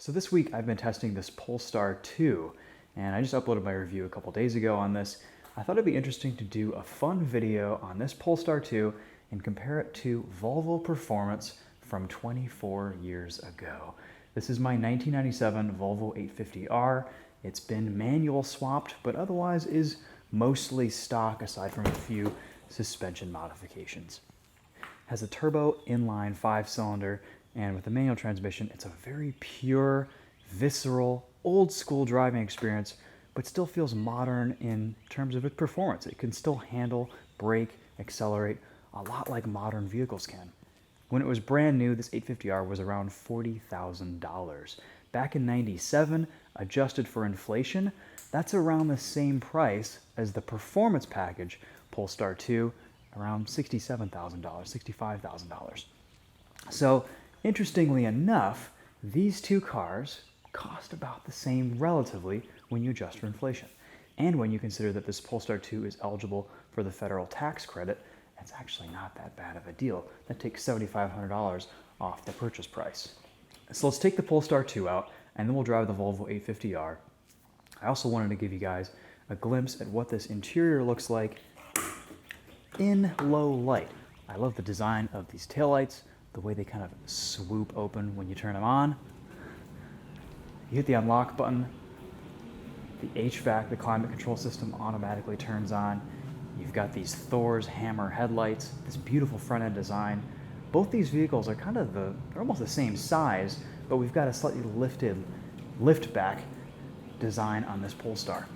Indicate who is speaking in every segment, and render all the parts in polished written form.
Speaker 1: So this week I've been testing this Polestar 2, and I just uploaded my review a couple days ago on this. I thought it'd be interesting to do a fun video on this Polestar 2 and compare it to Volvo performance from 24 years ago. This is my 1997 Volvo 850R. It's been manual swapped, but otherwise is mostly stock aside from a few suspension modifications. Has a turbo inline 5-cylinder, and with the manual transmission, it's a very pure, visceral, old school driving experience, but still feels modern in terms of its performance. It can still handle, brake, accelerate, a lot like modern vehicles can. When it was brand new, this 850R was around $40,000. Back in '97, adjusted for inflation, that's around the same price as the performance package Polestar 2, around $67,000, $65,000. So, interestingly enough, these two cars cost about the same relatively when you adjust for inflation. And when you consider that this Polestar 2 is eligible for the federal tax credit, it's actually not that bad of a deal. That takes $7,500 off the purchase price. So let's take the Polestar 2 out, and then we'll drive the Volvo 850R. I also wanted to give you guys a glimpse at what this interior looks like in low light. I love the design of these taillights, the way they kind of swoop open when you turn them on. You hit the unlock button, the HVAC, the climate control system, automatically turns on. You've got these Thor's hammer headlights, this beautiful front end design. Both these vehicles are they're almost the same size, but we've got a slightly lifted lift back design on this Polestar.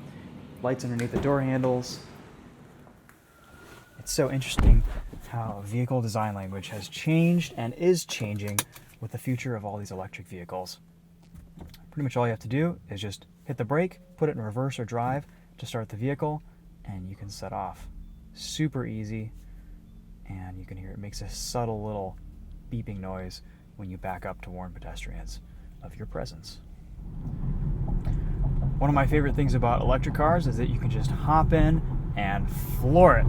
Speaker 1: Lights underneath the door handles. It's so interesting how vehicle design language has changed and is changing with the future of all these electric vehicles. Pretty much all you have to do is just hit the brake, put it in reverse or drive to start the vehicle, and you can set off. Super easy, and you can hear it makes a subtle little beeping noise when you back up to warn pedestrians of your presence. One of my favorite things about electric cars is that you can just hop in and floor it.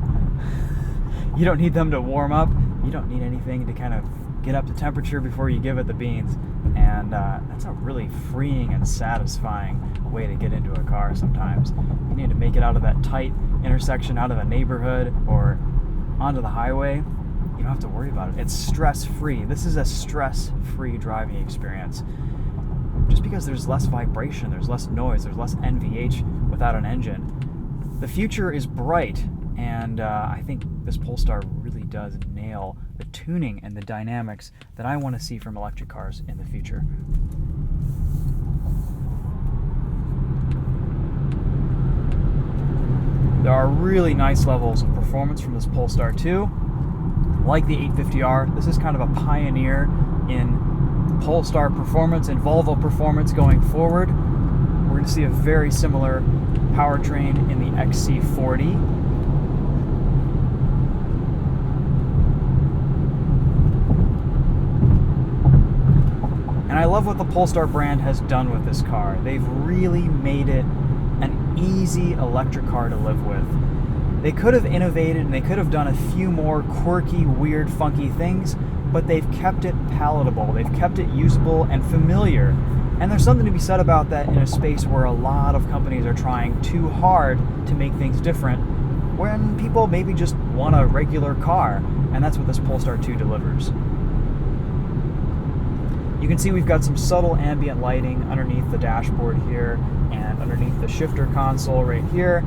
Speaker 1: You don't need them to warm up. You don't need anything to kind of get up to temperature before you give it the beans. And that's a really freeing and satisfying way to get into a car sometimes. You need to make it out of that tight intersection, out of the neighborhood, or onto the highway. You don't have to worry about it. It's stress-free. This is a stress-free driving experience. Just because there's less vibration, there's less noise, there's less NVH without an engine. The future is bright, and I think this Polestar really does nail the tuning and the dynamics that I want to see from electric cars in the future. There are really nice levels of performance from this Polestar 2. Like the 850R, this is kind of a pioneer in Polestar performance and Volvo performance going forward. We're going to see a very similar powertrain in the XC40. And I love what the Polestar brand has done with this car. They've really made it an easy electric car to live with. They could have innovated and they could have done a few more quirky, weird, funky things, but they've kept it palatable. They've kept it usable and familiar. And there's something to be said about that in a space where a lot of companies are trying too hard to make things different, when people maybe just want a regular car. And that's what this Polestar 2 delivers. You can see we've got some subtle ambient lighting underneath the dashboard here and underneath the shifter console right here.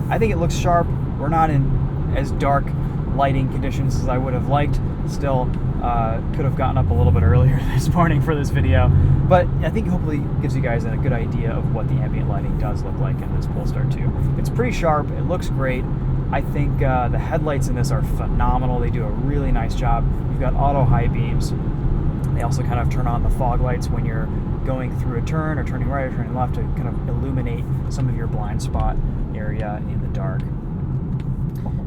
Speaker 1: I think it looks sharp. We're not in as dark lighting conditions as I would have liked. Still, could have gotten up a little bit earlier this morning for this video. But I think hopefully gives you guys a good idea of what the ambient lighting does look like in this Polestar 2. It's pretty sharp. It looks great. I think the headlights in this are phenomenal. They do a really nice job. You've got auto high beams. They also kind of turn on the fog lights when you're going through a turn or turning right or turning left to kind of illuminate some of your blind spot area in the dark.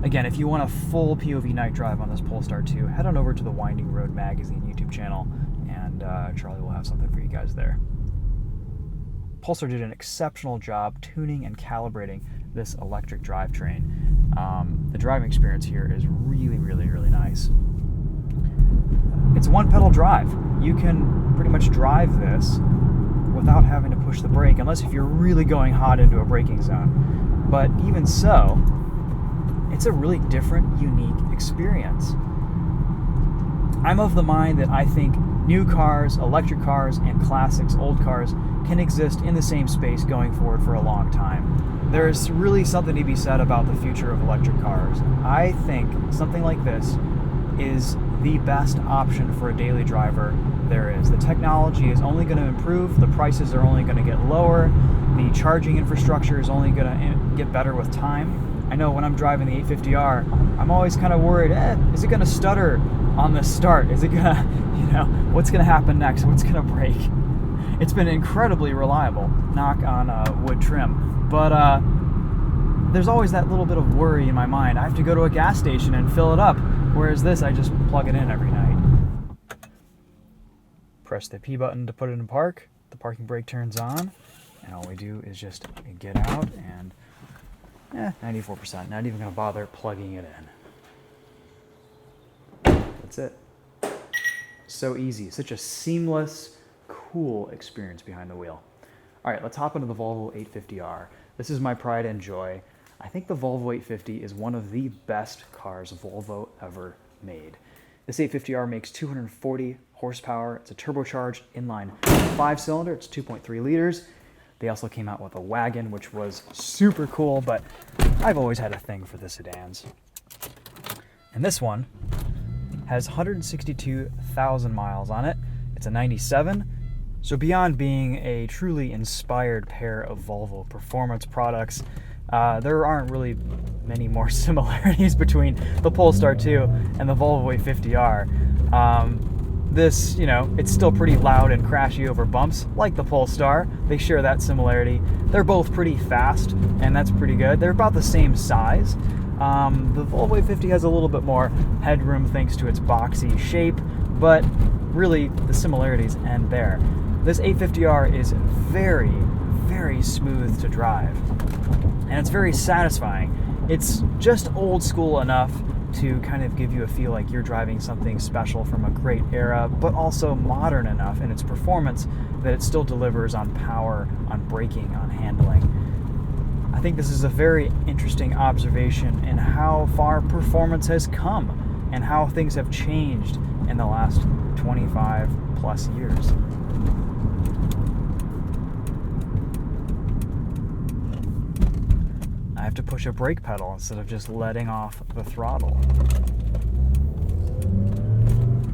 Speaker 1: Again, if you want a full POV night drive on this Polestar 2, head on over to the Winding Road Magazine YouTube channel, and Charlie will have something for you guys there. Polestar did an exceptional job tuning and calibrating this electric drivetrain. The driving experience here is really, really, really nice. It's one pedal drive. You can pretty much drive this without having to push the brake, unless if you're really going hot into a braking zone. But even so, it's a really different, unique experience. I'm of the mind that I think new cars, electric cars, and classics, old cars, can exist in the same space going forward for a long time. There's really something to be said about the future of electric cars. I think something like this is the best option for a daily driver there is. The technology is only going to improve, the prices are only going to get lower, the charging infrastructure is only going to get better with time. I know when I'm driving the 850R, I'm always kind of worried, is it going to stutter on the start? Is it going to, what's going to happen next? What's going to break? It's been incredibly reliable, knock on wood trim, but there's always that little bit of worry in my mind. I have to go to a gas station and fill it up, whereas this, I just plug it in every night. Press the P button to put it in park, the parking brake turns on, and all we do is just get out and 94%, not even going to bother plugging it in. That's it. So easy, such a seamless, cool experience behind the wheel. All right, let's hop into the Volvo 850R. This is my pride and joy. I think the Volvo 850 is one of the best cars Volvo ever made. This 850R makes 240 horsepower. It's a turbocharged inline 5-cylinder. It's 2.3 liters. They also came out with a wagon, which was super cool, but I've always had a thing for the sedans. And this one has 162,000 miles on it. It's a 97. So beyond being a truly inspired pair of Volvo performance products, there aren't really many more similarities between the Polestar 2 and the Volvo 850R. This, it's still pretty loud and crashy over bumps, like the Polestar. They share that similarity. They're both pretty fast, and that's pretty good. They're about the same size. The Volvo 850 has a little bit more headroom thanks to its boxy shape, but really the similarities end there. This 850R is very, very smooth to drive, and it's very satisfying. It's just old school enough to kind of give you a feel like you're driving something special from a great era, but also modern enough in its performance that it still delivers on power, on braking, on handling. I think this is a very interesting observation in how far performance has come and how things have changed in the last 25 plus years. I have to push a brake pedal instead of just letting off the throttle.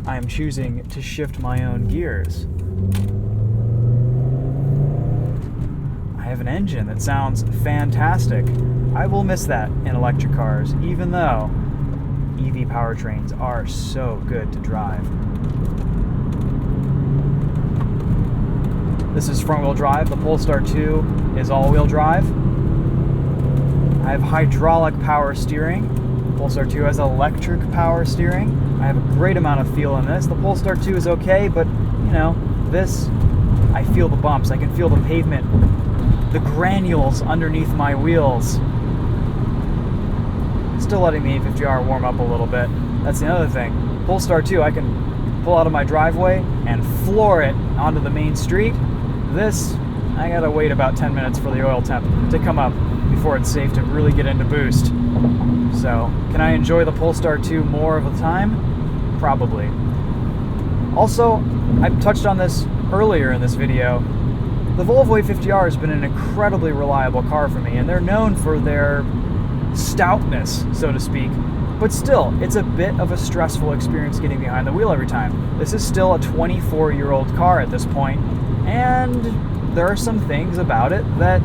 Speaker 1: I am choosing to shift my own gears. I have an engine that sounds fantastic. I will miss that in electric cars, even though EV powertrains are so good to drive. This is front-wheel drive. The Polestar 2 is all-wheel drive. I have hydraulic power steering. The Polestar 2 has electric power steering. I have a great amount of feel in this. The Polestar 2 is okay, but this, I feel the bumps. I can feel the pavement, the granules underneath my wheels. Still letting the 850R warm up a little bit. That's the other thing. Polestar 2, I can pull out of my driveway and floor it onto the main street. This, I gotta wait about 10 minutes for the oil temp to come up before it's safe to really get into boost. So, can I enjoy the Polestar 2 more of the time? Probably. Also, I touched on this earlier in this video. The Volvo 850R has been an incredibly reliable car for me, and they're known for their stoutness, so to speak. But still, it's a bit of a stressful experience getting behind the wheel every time. This is still a 24-year-old car at this point, and there are some things about it that,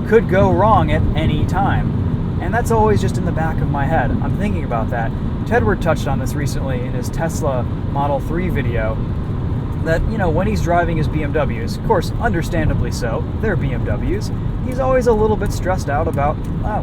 Speaker 1: could go wrong at any time. And that's always just in the back of my head. I'm thinking about that. Tedward touched on this recently in his Tesla Model 3 video, that, when he's driving his BMWs, of course, understandably so, they're BMWs, he's always a little bit stressed out about,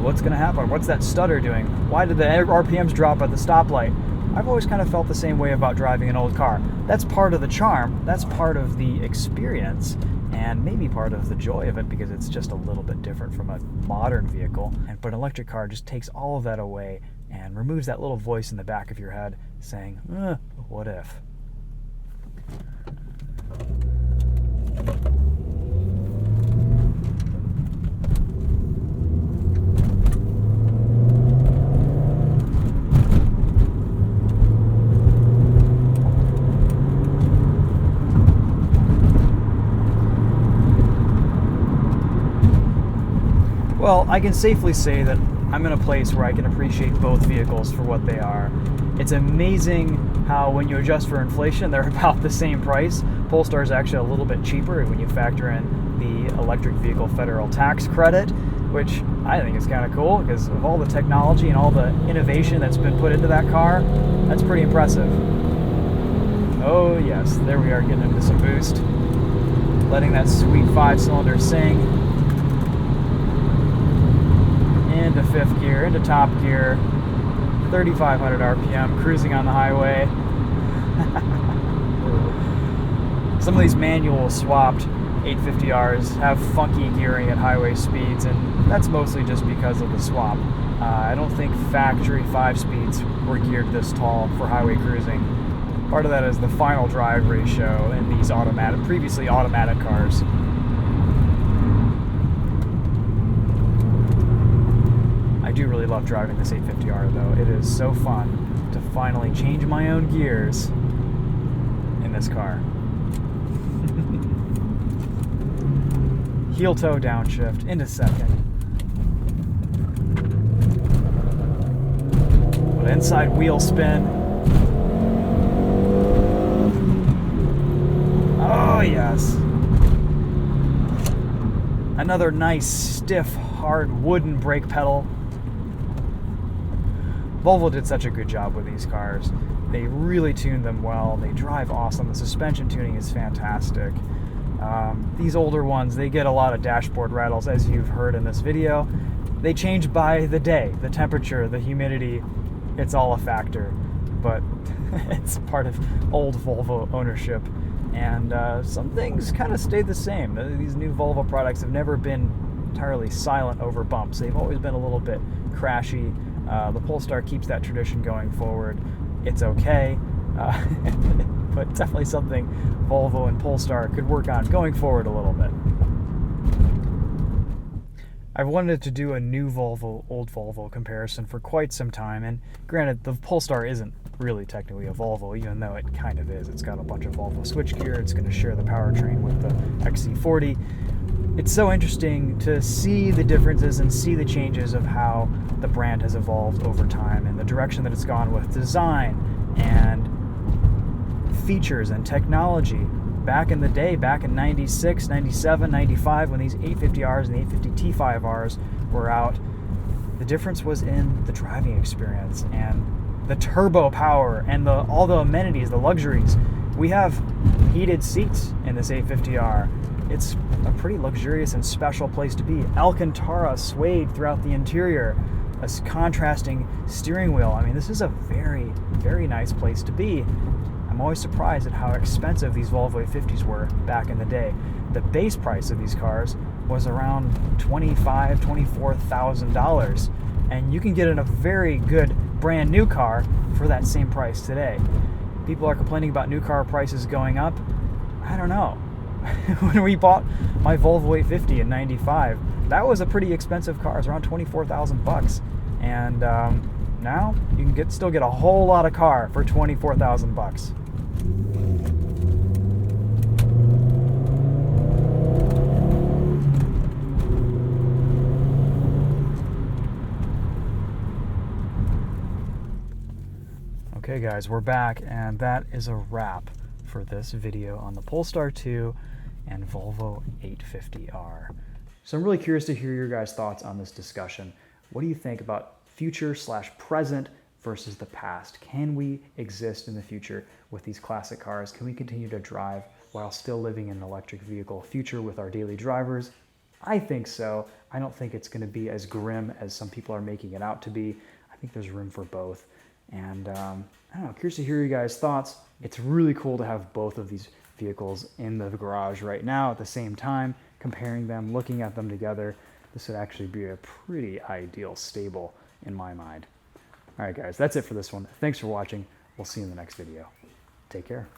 Speaker 1: what's going to happen? What's that stutter doing? Why did the RPMs drop at the stoplight? I've always kind of felt the same way about driving an old car. That's part of the charm, that's part of the experience, and maybe part of the joy of it because it's just a little bit different from a modern vehicle. But an electric car just takes all of that away and removes that little voice in the back of your head saying, what if? Well, I can safely say that I'm in a place where I can appreciate both vehicles for what they are. It's amazing how when you adjust for inflation, they're about the same price. Polestar is actually a little bit cheaper when you factor in the electric vehicle federal tax credit, which I think is kind of cool because of all the technology and all the innovation that's been put into that car. That's pretty impressive. Oh yes, there we are, getting into some boost. Letting that sweet 5-cylinder sing. Into 5th gear, into top gear. 3,500 RPM, cruising on the highway. Some of these manual swapped 850Rs have funky gearing at highway speeds, and that's mostly just because of the swap. I don't think factory 5-speeds were geared this tall for highway cruising. Part of that is the final drive ratio in these previously automatic cars. I do really love driving this 850R though. It is so fun to finally change my own gears in this car. Heel toe downshift into 2nd. But inside wheel spin. Oh yes. Another nice stiff hard wooden brake pedal. Volvo did such a good job with these cars. They really tuned them well. They drive awesome. The suspension tuning is fantastic. These older ones, they get a lot of dashboard rattles, as you've heard in this video. They change by the day. The temperature, the humidity, it's all a factor. But it's part of old Volvo ownership. And some things kind of stayed the same. These new Volvo products have never been entirely silent over bumps. They've always been a little bit crashy. The Polestar keeps that tradition going forward. It's okay, but definitely something Volvo and Polestar could work on going forward a little bit. I've wanted to do a new Volvo, old Volvo comparison for quite some time, and granted, the Polestar isn't really technically a Volvo, even though it kind of is. It's got a bunch of Volvo switchgear. It's going to share the powertrain with the XC40. It's so interesting to see the differences and see the changes of how the brand has evolved over time and the direction that it's gone with design and features and technology. Back in the day, back in 96, 97, 95, when these 850Rs and the 850 T5Rs were out, the difference was in the driving experience and the turbo power and all the amenities, the luxuries. We have heated seats in this 850R. It's a pretty luxurious and special place to be. Alcantara suede throughout the interior, a contrasting steering wheel. I mean, this is a very, very nice place to be. I'm always surprised at how expensive these Volvo 850s were back in the day. The base price of these cars was around $25,000, $24,000, and you can get in a very good brand new car for that same price today. People are complaining about new car prices going up. I don't know. When we bought my Volvo 850 in '95, that was a pretty expensive car. It was around $24,000, and now you can still get a whole lot of car for $24,000. Okay guys, we're back, and that is a wrap for this video on the Polestar 2 and Volvo 850R. So I'm really curious to hear your guys' thoughts on this discussion. What do you think about future/present versus the past? Can we exist in the future with these classic cars? Can we continue to drive while still living in an electric vehicle future with our daily drivers? I think so. I don't think it's going to be as grim as some people are making it out to be. I think there's room for both. And I don't know, curious to hear your guys' thoughts. It's really cool to have both of these vehicles in the garage right now at the same time, comparing them, looking at them together. This would actually be a pretty ideal stable in my mind. All right, guys, that's it for this one. Thanks for watching. We'll see you in the next video. Take care.